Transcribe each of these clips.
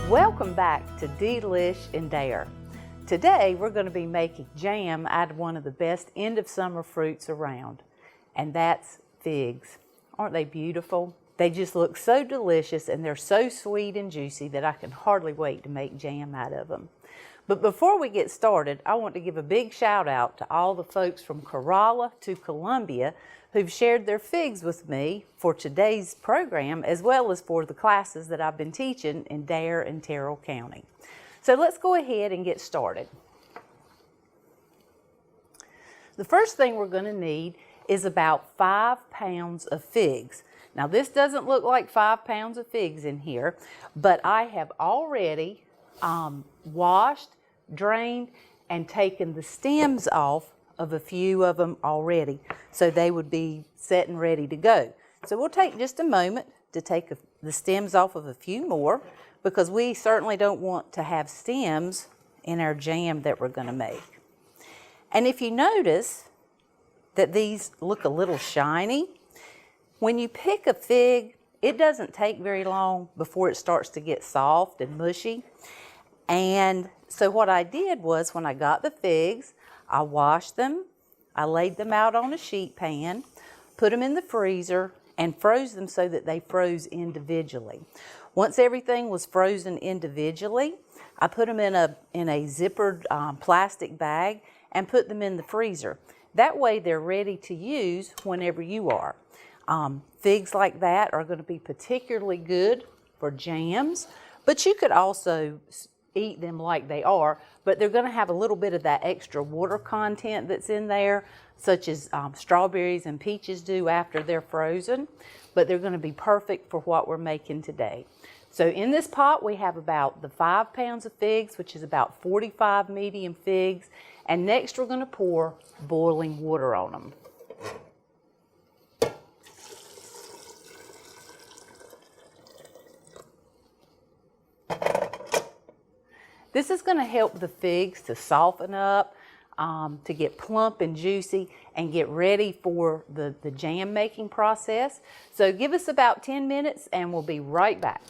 Welcome back to Deelish and Dare. Today we're going to be making jam out of one of the best end of summer fruits around, and that's figs. Aren't they beautiful? They just look so delicious and they're so sweet and juicy that I can hardly wait to make jam out of them. But before we get started, I want to give a big shout out to all the folks from Corolla to Columbia who've shared their figs with me for today's program, as well as for the classes that I've been teaching in Dare and Terrell County. So let's go ahead and get started. The first thing we're going to need is about 5 pounds of figs. Now this doesn't look like 5 pounds of figs in here, but I have already washed, drained, and taken the stems off of a few of them already, so they would be set and ready to go. So we'll take just a moment to take the stems off of a few more, because we certainly don't want to have stems in our jam that we're going to make. And if you notice that these look a little shiny, when you pick a fig, it doesn't take very long before it starts to get soft and mushy. And so what I did was, when I got the figs, I washed them, I laid them out on a sheet pan, put them in the freezer, and froze them so that they froze individually. Once everything was frozen individually, I put them in a zippered plastic bag and put them in the freezer. That way they're ready to use whenever you are. Figs like that are going to be particularly good for jams, but you could also eat them like they are, but they're going to have a little bit of that extra water content that's in there, such as strawberries and peaches do after they're frozen, but they're going to be perfect for what we're making today. So in this pot we have about the 5 pounds of figs, which is about 45 medium figs, and next we're going to pour boiling water on them. This is going to help the figs to soften up, to get plump and juicy, and get ready for the jam making process. So give us about 10 minutes and we'll be right back.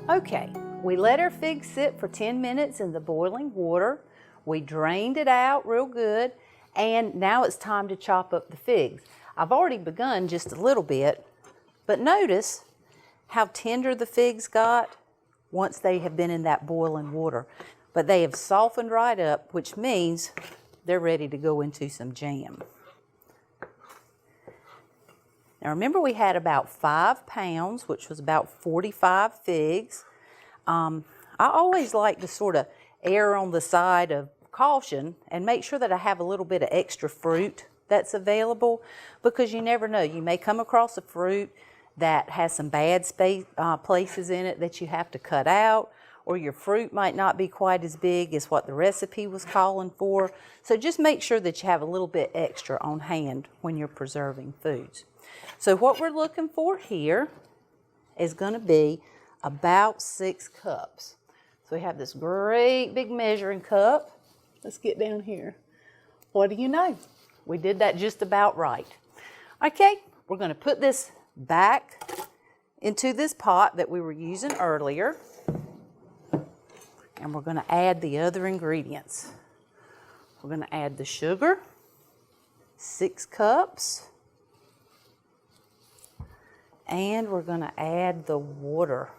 Okay, we let our figs sit for 10 minutes in the boiling water. We drained it out real good, and now it's time to chop up the figs. I've already begun just a little bit, but notice how tender the figs got once they have been in that boiling water. But they have softened right up, which means they're ready to go into some jam. Now remember, we had about 5 pounds, which was about 45 figs. I always like to sort of err on the side of caution and make sure that I have a little bit of extra fruit that's available, because you never know. You may come across a fruit that has some bad places in it that you have to cut out, or your fruit might not be quite as big as what the recipe was calling for. So just make sure that you have a little bit extra on hand when you're preserving foods. So what we're looking for here is going to be about 6 cups. So we have this great big measuring cup. Let's get down here. What do you know? We did that just about right. Okay, we're going to put this back into this pot that we were using earlier, and we're going to add the other ingredients. We're going to add the sugar, 6 cups, and we're going to add the water,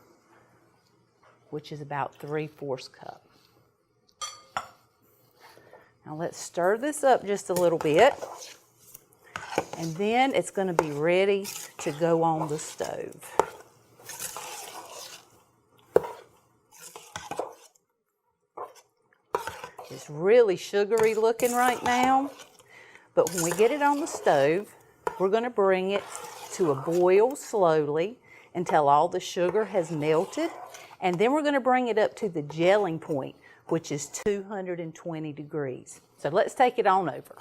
which is about 3/4 cup. Now let's stir this up just a little bit, and then it's going to be ready to go on the stove. It's really sugary looking right now, but when we get it on the stove, we're going to bring it to a boil slowly until all the sugar has melted, and then we're going to bring it up to the gelling point, which is 220 degrees. So let's take it on over.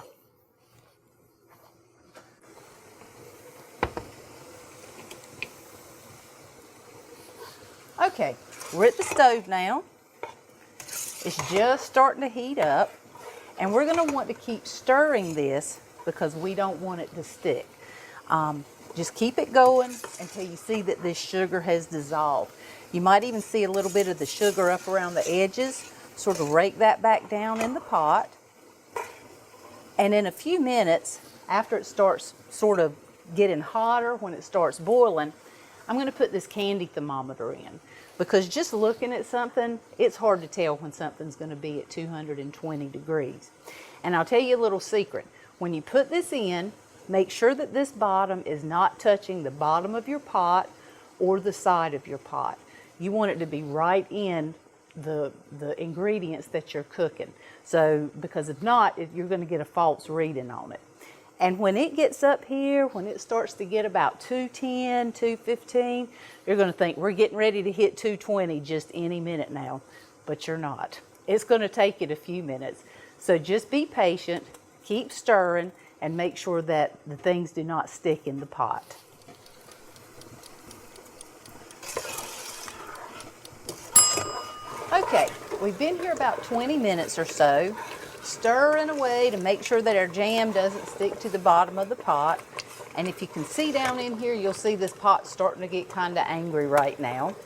Okay, we're at the stove now. It's just starting to heat up, and we're going to want to keep stirring this because we don't want it to stick. Just keep it going until you see that this sugar has dissolved. You might even see a little bit of the sugar up around the edges. Sort of rake that back down in the pot. And in a few minutes, after it starts sort of getting hotter, when it starts boiling, I'm going to put this candy thermometer in. Because just looking at something, it's hard to tell when something's going to be at 220 degrees. And I'll tell you a little secret. When you put this in, make sure that this bottom is not touching the bottom of your pot or the side of your pot. You want it to be right in the ingredients that you're cooking. So, because if not, you're going to get a false reading on it. And when it gets up here, when it starts to get about 210, 215, you're going to think we're getting ready to hit 220 just any minute now, but you're not. It's going to take it a few minutes. So just be patient, keep stirring, and make sure that the things do not stick in the pot. Okay, we've been here about 20 minutes or so, stirring away to make sure that our jam doesn't stick to the bottom of the pot. And if you can see down in here, you'll see this pot starting to get kind of angry right now.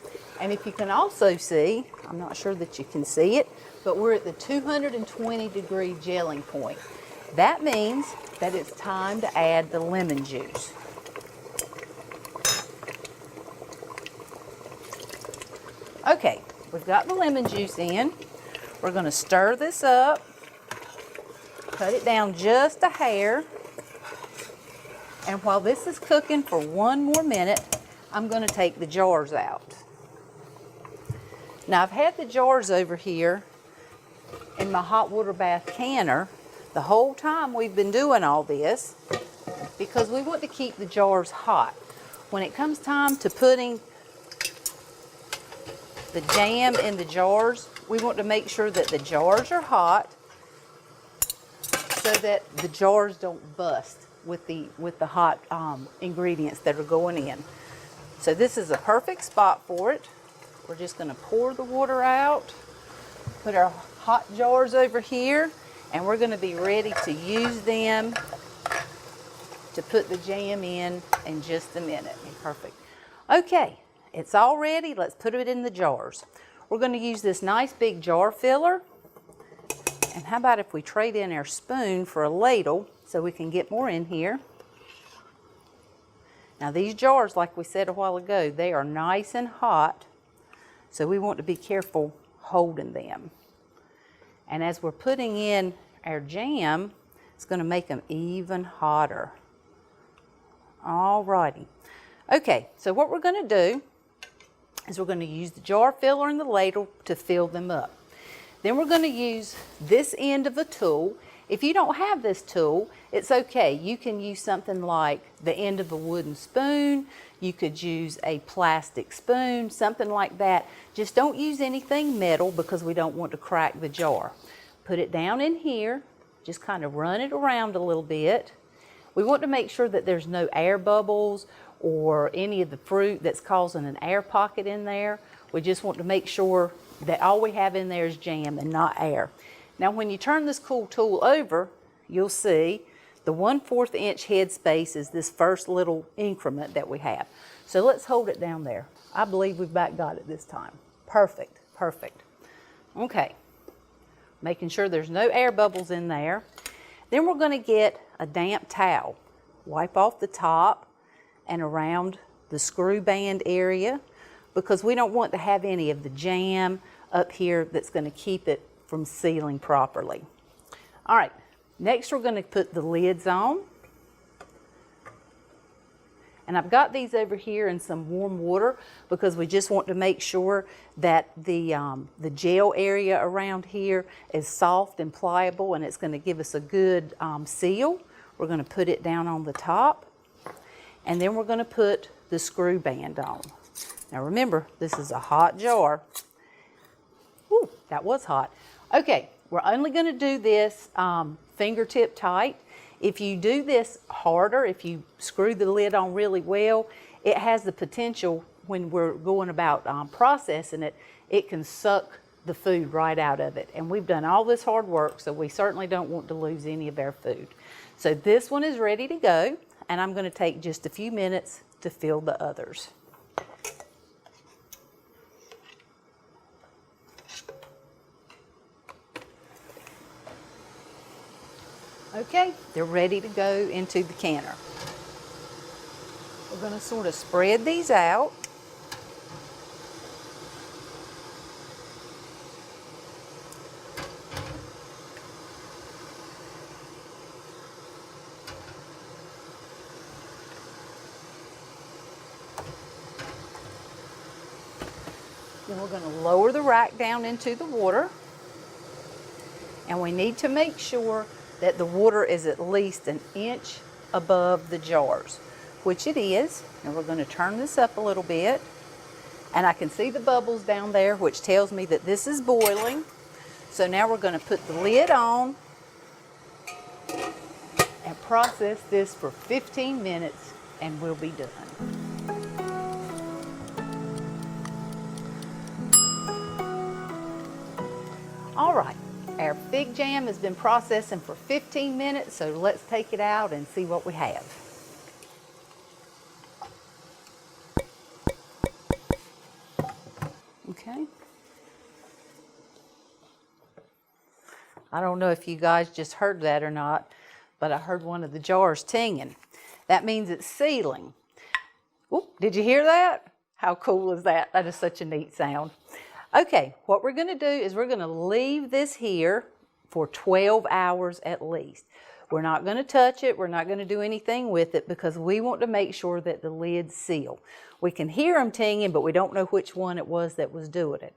And if you can also see, I'm not sure that you can see it, but we're at the 220 degree gelling point. That means that it's time to add the lemon juice. Okay, we've got the lemon juice in. We're going to stir this up, cut it down just a hair. And while this is cooking for one more minute, I'm going to take the jars out. Now I've had the jars over here in my hot water bath canner the whole time we've been doing all this because we want to keep the jars hot. When it comes time to putting the jam in the jars, we want to make sure that the jars are hot so that the jars don't bust with the hot ingredients that are going in. So this is a perfect spot for it. We're just going to pour the water out, put our hot jars over here, and we're going to be ready to use them to put the jam in just a minute. Perfect. Okay, it's all ready. Let's put it in the jars. We're going to use this nice big jar filler. And how about if we trade in our spoon for a ladle so we can get more in here. Now these jars, like we said a while ago, they are nice and hot, so we want to be careful holding them. And as we're putting in our jam, it's going to make them even hotter. Alrighty. Okay, so what we're going to do is we're going to use the jar filler and the ladle to fill them up. Then we're going to use this end of a tool. If you don't have this tool, it's okay. You can use something like the end of a wooden spoon. You could use a plastic spoon, something like that. Just don't use anything metal because we don't want to crack the jar. Put it down in here. Just kind of run it around a little bit. We want to make sure that there's no air bubbles or any of the fruit that's causing an air pocket in there. We just want to make sure that all we have in there is jam and not air. Now when you turn this cool tool over, you'll see the 1/4 inch head space is this first little increment that we have. So let's hold it down there. I believe we've about got it this time. Perfect, perfect. Okay, making sure there's no air bubbles in there. Then we're going to get a damp towel. Wipe off the top and around the screw band area because we don't want to have any of the jam up here that's going to keep it from sealing properly. All right, next we're going to put the lids on. And I've got these over here in some warm water because we just want to make sure that the gel area around here is soft and pliable, and it's going to give us a good seal. We're going to put it down on the top, and then we're going to put the screw band on. Now remember, this is a hot jar. Ooh, that was hot. Okay, we're only going to do this fingertip tight. If you do this harder, if you screw the lid on really well, it has the potential when we're going about processing it, it can suck the food right out of it. And we've done all this hard work, so we certainly don't want to lose any of our food. So this one is ready to go. and I'm going to take just a few minutes to fill the others. Okay, they're ready to go into the canner. We're going to sort of spread these out. Then we're going to lower the rack down into the water. And we need to make sure that the water is at least an inch above the jars, which it is. And we're going to turn this up a little bit. And I can see the bubbles down there, which tells me that this is boiling. So now we're going to put the lid on and process this for 15 minutes, and we'll be done. All right, our fig jam has been processing for 15 minutes, so let's take it out and see what we have. Okay. I don't know if you guys just heard that or not, but I heard one of the jars tinging. That means it's sealing. Ooh, did you hear that? How cool is that? That is such a neat sound. Okay, what we're going to do is we're going to leave this here for 12 hours at least. We're not going to touch it. We're not going to do anything with it because we want to make sure that the lid's sealed. We can hear them tinging, but we don't know which one it was that was doing it.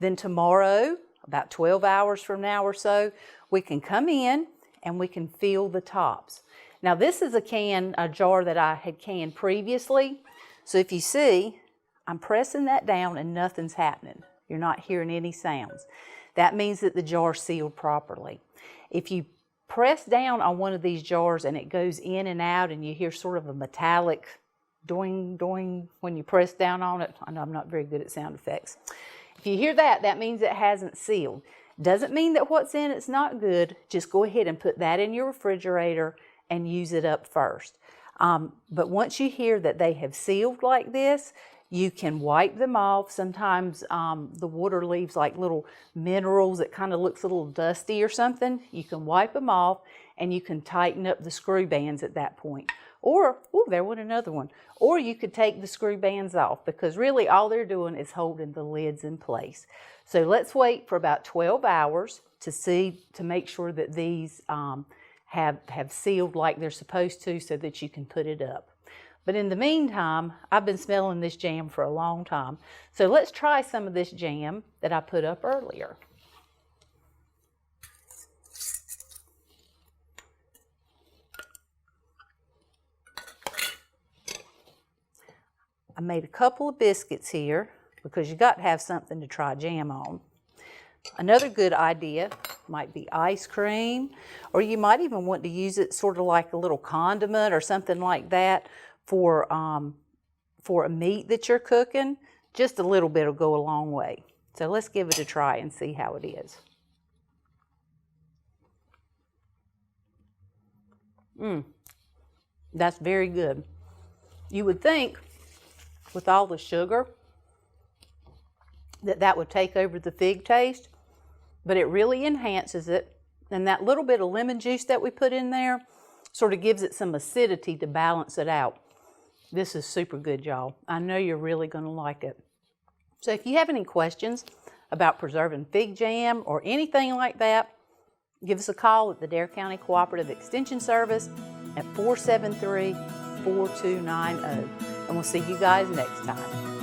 Then tomorrow, about 12 hours from now or so, we can come in and we can fill the tops. Now this is a jar that I had canned previously. So if you see, I'm pressing that down and nothing's happening. You're not hearing any sounds. That means that the jar's sealed properly. If you press down on one of these jars and it goes in and out and you hear sort of a metallic doing, doing when you press down on it, I know I'm not very good at sound effects. If you hear that, that means it hasn't sealed. Doesn't mean that what's in it's not good. Just go ahead and put that in your refrigerator and use it up first. But once you hear that they have sealed like this, you can wipe them off. Sometimes the water leaves like little minerals. It kind of looks a little dusty or something. You can wipe them off and you can tighten up the screw bands at that point. Or, oh, there went another one. Or you could take the screw bands off because really all they're doing is holding the lids in place. So let's wait for about 12 hours to make sure that these have sealed like they're supposed to so that you can put it up. But in the meantime, I've been smelling this jam for a long time. So let's try some of this jam that I put up earlier. I made a couple of biscuits here because you got to have something to try jam on. Another good idea might be ice cream, or you might even want to use it sort of like a little condiment or something like that for a meat that you're cooking. Just a little bit will go a long way. So let's give it a try and see how it is. That's very good. You would think with all the sugar that would take over the fig taste, but it really enhances it. And that little bit of lemon juice that we put in there sort of gives it some acidity to balance it out. This is super good, y'all. I know you're really going to like it. So if you have any questions about preserving fig jam or anything like that, give us a call at the Dare County Cooperative Extension Service at 473-4290. And we'll see you guys next time.